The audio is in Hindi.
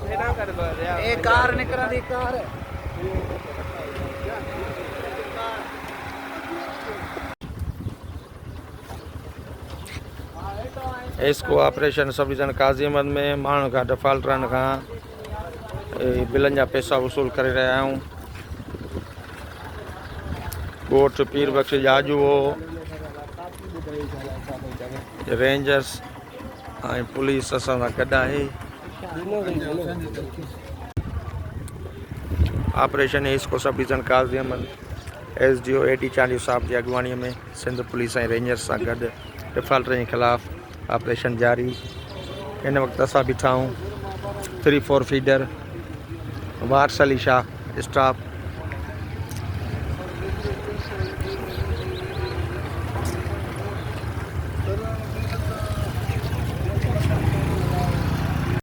ये कार निकल रही कार इसको ऑपरेशन सब डिवीजन काजी अहमद में माण्हू खां डिफॉल्टरनि खां बिलनि जा पैसा वसूल करे रहिया आहियूं। कोट पीर बख्श जाजूओ रेंजर्स ऐं पुलिस असां सां गॾु आहे। ऑपरेशन इसको सब डिवीजन काजी अहमद SDO AD चांडियो साहब जी अॻुवाणीअ में सिंध पुलिस ऐं रेंजर्स सां गॾु डिफॉल्टर जे ख़िलाफ़ ऑपरेशन जारी। हिन वक़्तु असां बीठा आहियूं 3-4 फीडर वारस अली शाह स्टाफ